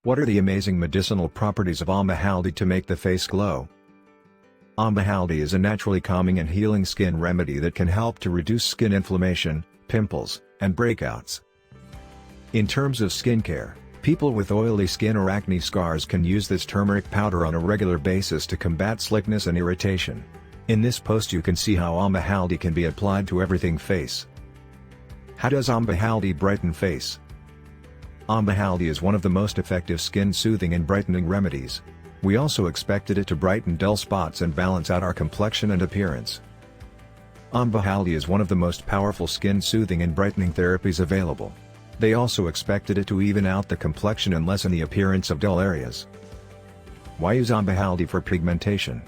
What are the amazing medicinal properties of Ambahaldi to make the face glow? Ambahaldi is a naturally calming and healing skin remedy that can help to reduce skin inflammation, pimples, and breakouts. In terms of skincare, people with oily skin or acne scars can use this turmeric powder on a regular basis to combat slickness and irritation. In this post you can see how Ambahaldi can be applied to everything face. How does Ambahaldi brighten face? Ambahaldi is one of the most effective skin soothing and brightening remedies. We also expected it to brighten dull spots and balance out our complexion and appearance. Ambahaldi is one of the most powerful skin soothing and brightening therapies available. They also expected it to even out the complexion and lessen the appearance of dull areas. Why use Ambahaldi for pigmentation?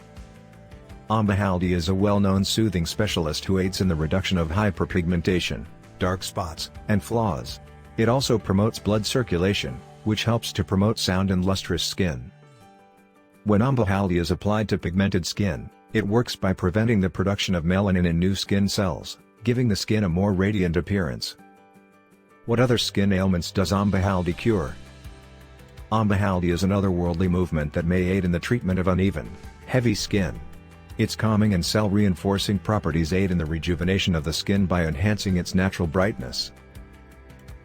Ambahaldi is a well-known soothing specialist who aids in the reduction of hyperpigmentation, dark spots, and flaws. It also promotes blood circulation, which helps to promote sound and lustrous skin. When Ambahaldi is applied to pigmented skin, it works by preventing the production of melanin in new skin cells, giving the skin a more radiant appearance. What other skin ailments does Ambahaldi cure? Ambahaldi is an otherworldly movement that may aid in the treatment of uneven, heavy skin. Its calming and cell-reinforcing properties aid in the rejuvenation of the skin by enhancing its natural brightness.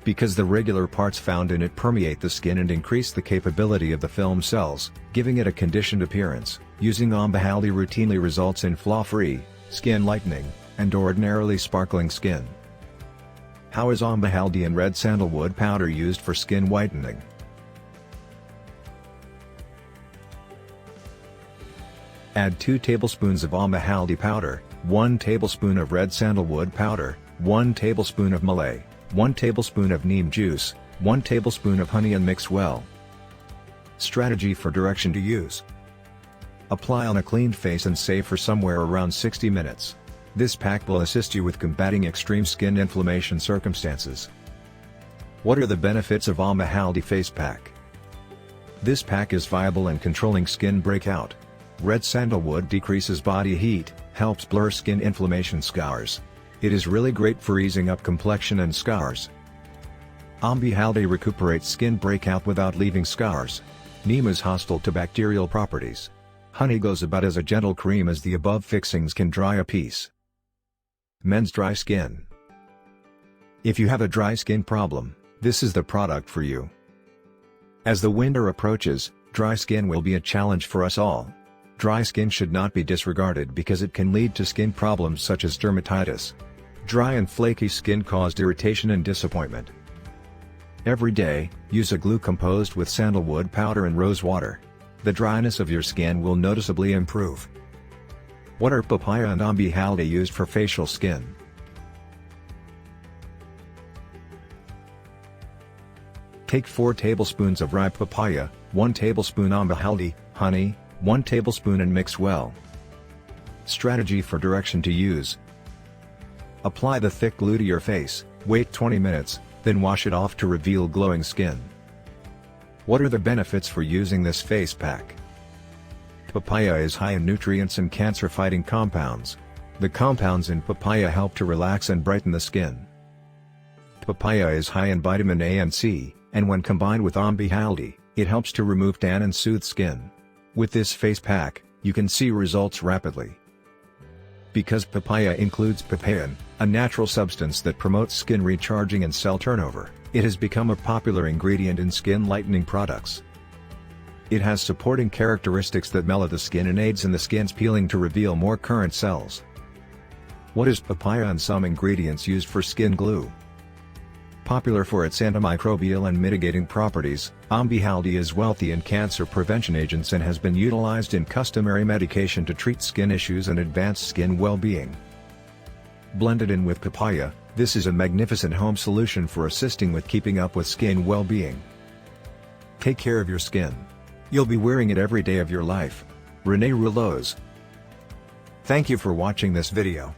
Because the regular parts found in it permeate the skin and increase the capability of the film cells, giving it a conditioned appearance, using Ambahaldi routinely results in flaw-free, skin lightening, and ordinarily sparkling skin. How is Ambahaldi and red sandalwood powder used for skin whitening? Add 2 tablespoons of Ambahaldi powder, 1 tablespoon of red sandalwood powder, 1 tablespoon of Malay, 1 tablespoon of neem juice, 1 tablespoon of honey and mix well. Strategy for direction to use. Apply on a clean face and save for somewhere around 60 minutes. This pack will assist you with combating extreme skin inflammation circumstances. What are the benefits of Ambahaldi face pack? This pack is viable in controlling skin breakout. Red sandalwood decreases body heat, helps blur skin inflammation scars. It is really great for easing up complexion and scars. Ambahaldi recuperates skin breakout without leaving scars. Neem is hostile to bacterial properties. Honey goes about as a gentle cream as the above fixings can dry a piece. Men's dry skin. If you have a dry skin problem, this is the product for you. As the winter approaches, dry skin will be a challenge for us all. Dry skin should not be disregarded because it can lead to skin problems such as dermatitis. Dry and flaky skin caused irritation and disappointment. Every day, use a glue composed with sandalwood powder and rose water. The dryness of your skin will noticeably improve. What are papaya and Ambahaldi used for facial skin? Take 4 tablespoons of ripe papaya, 1 tablespoon Ambahaldi, honey, 1 tablespoon and mix well. Strategy for direction to use. Apply the thick glue to your face, wait 20 minutes, then wash it off to reveal glowing skin. What are the benefits for using this face pack? Papaya is high in nutrients and cancer-fighting compounds. The compounds in papaya help to relax and brighten the skin. Papaya is high in vitamin A and C, and when combined with Ambahaldi, it helps to remove tan and soothe skin. With this face pack, you can see results rapidly. Because papaya includes papain, a natural substance that promotes skin recharging and cell turnover, it has become a popular ingredient in skin lightening products. It has supporting characteristics that mellow the skin and aids in the skin's peeling to reveal more current cells. What is papaya and some ingredients used for skin glue? Popular for its antimicrobial and mitigating properties, Ambahaldi is wealthy in cancer prevention agents and has been utilized in customary medication to treat skin issues and advance skin well-being. Blended in with papaya, this is a magnificent home solution for assisting with keeping up with skin well-being. Take care of your skin. You'll be wearing it every day of your life. Renee Rouleaux. Thank you for watching this video.